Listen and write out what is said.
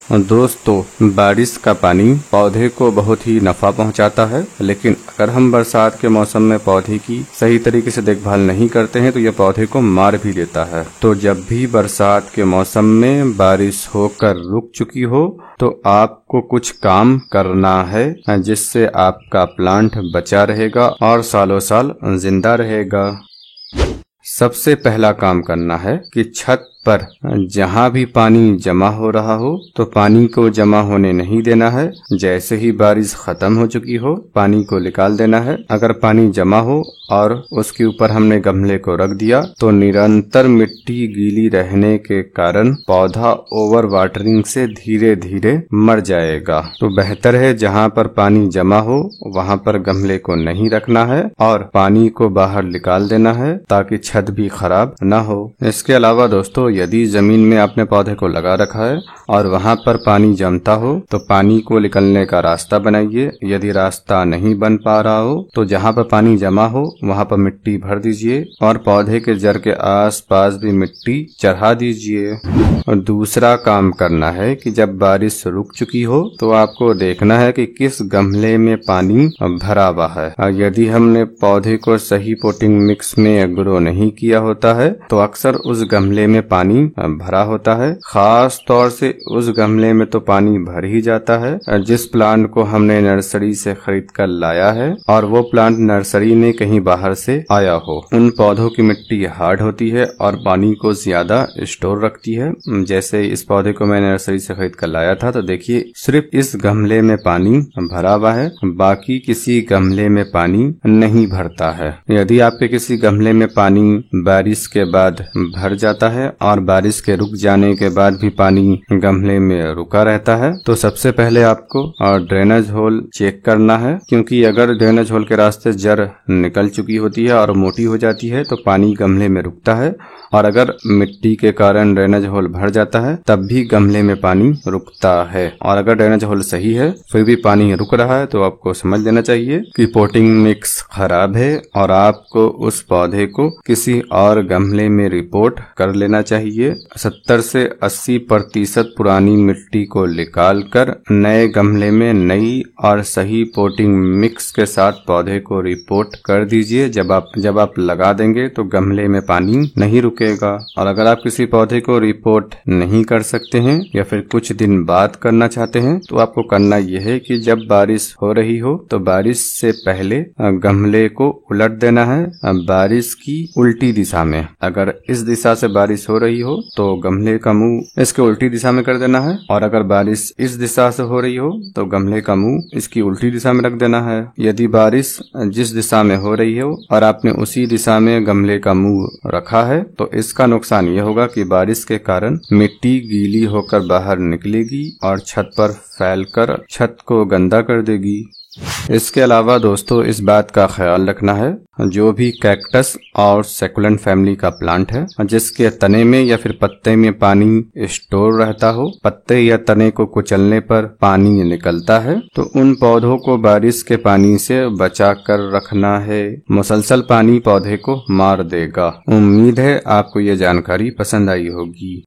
दोस्तों, बारिश का पानी पौधे को बहुत ही नफा पहुंचाता है, लेकिन अगर हम बरसात के मौसम में पौधे की सही तरीके से देखभाल नहीं करते हैं तो यह पौधे को मार भी देता है। तो जब भी बरसात के मौसम में बारिश होकर रुक चुकी हो तो आपको कुछ काम करना है जिससे आपका प्लांट बचा रहेगा और सालों साल जिंदा रहेगा। सबसे पहला काम करना है कि छत पर जहाँ भी पानी जमा हो रहा हो तो पानी को जमा होने नहीं देना है। जैसे ही बारिश खत्म हो चुकी हो पानी को निकाल देना है। अगर पानी जमा हो और उसके ऊपर हमने गमले को रख दिया तो निरंतर मिट्टी गीली रहने के कारण पौधा ओवर वाटरिंग से धीरे धीरे मर जाएगा। तो बेहतर है जहाँ पर पानी जमा हो वहाँ पर गमले को नहीं रखना है और पानी को बाहर निकाल देना है ताकि छत भी खराब न हो। इसके अलावा दोस्तों, यदि जमीन में आपने पौधे को लगा रखा है और वहां पर पानी जमता हो तो पानी को निकलने का रास्ता बनाइए। यदि रास्ता नहीं बन पा रहा हो तो जहां पर पानी जमा हो वहां पर मिट्टी भर दीजिए और पौधे के जड़ के आसपास भी मिट्टी चढ़ा दीजिए। और दूसरा काम करना है कि जब बारिश रुक चुकी हो तो आपको देखना है कि किस गमले में पानी भरा हुआ है। यदि हमने पौधे को सही पोटिंग मिक्स में ग्रो नहीं किया होता है तो अक्सर उस गमले में पानी भरा होता है। खास तौर से उस गमले में तो पानी भर ही जाता है जिस प्लांट को हमने नर्सरी से खरीद कर लाया है और वो प्लांट नर्सरी में कहीं बाहर से आया हो। उन पौधों की मिट्टी हार्ड होती है और पानी को ज्यादा स्टोर रखती है। जैसे इस पौधे को मैंने नर्सरी से खरीद कर लाया था तो देखिए सिर्फ इस गमले में पानी भरा हुआ है, बाकी किसी गमले में पानी नहीं भरता है। यदि आपके किसी गमले में पानी बारिश के बाद भर जाता है और बारिश के रुक जाने के बाद भी पानी गमले में रुका रहता है तो सबसे पहले आपको ड्रेनेज होल चेक करना है, क्योंकि अगर ड्रेनेज होल के रास्ते जड़ निकल चुकी होती है और मोटी हो जाती है तो पानी गमले में रुकता है, और अगर मिट्टी के कारण ड्रेनेज होल भर जाता है तब भी गमले में पानी रुकता है। और अगर ड्रेनेज होल सही है फिर भी पानी रुक रहा है तो आपको समझ लेना चाहिए कि पोटिंग मिक्स खराब है और आपको उस पौधे को किसी और गमले में रिपोर्ट कर लेना चाहिए। 70 से 80% पुरानी मिट्टी को निकाल कर नए गमले में नई और सही पोटिंग मिक्स के साथ पौधे को रिपोर्ट कर दीजिए। जब आप लगा देंगे तो गमले में पानी नहीं रुकेगा। और अगर आप किसी पौधे को रिपोर्ट नहीं कर सकते हैं या फिर कुछ दिन बाद करना चाहते हैं तो आपको करना यह है कि जब बारिश हो रही हो तो बारिश से पहले गमले को उलट देना है बारिश की उल्टी दिशा में। अगर इस दिशा से बारिश हो रही हो तो गमले का मुंह इसके उल्टी दिशा में कर देना है, और अगर बारिश इस दिशा से हो रही हो तो गमले का मुंह इसकी उल्टी दिशा में रख देना है। यदि बारिश जिस दिशा में हो रही हो और आपने उसी दिशा में गमले का मुंह रखा है तो इसका नुकसान यह होगा कि बारिश के कारण मिट्टी गीली होकर बाहर निकलेगी और छत पर फैलकर छत को गंदा कर देगी। इसके अलावा दोस्तों, इस बात का ख्याल रखना है जो भी कैक्टस और सेकुलेंट फैमिली का प्लांट है जिसके तने में या फिर पत्ते में पानी स्टोर रहता हो, पत्ते या तने को कुचलने पर पानी निकलता है तो उन पौधों को बारिश के पानी से बचा कर रखना है। मुसलसल पानी पौधे को मार देगा। उम्मीद है आपको ये जानकारी पसंद आई होगी।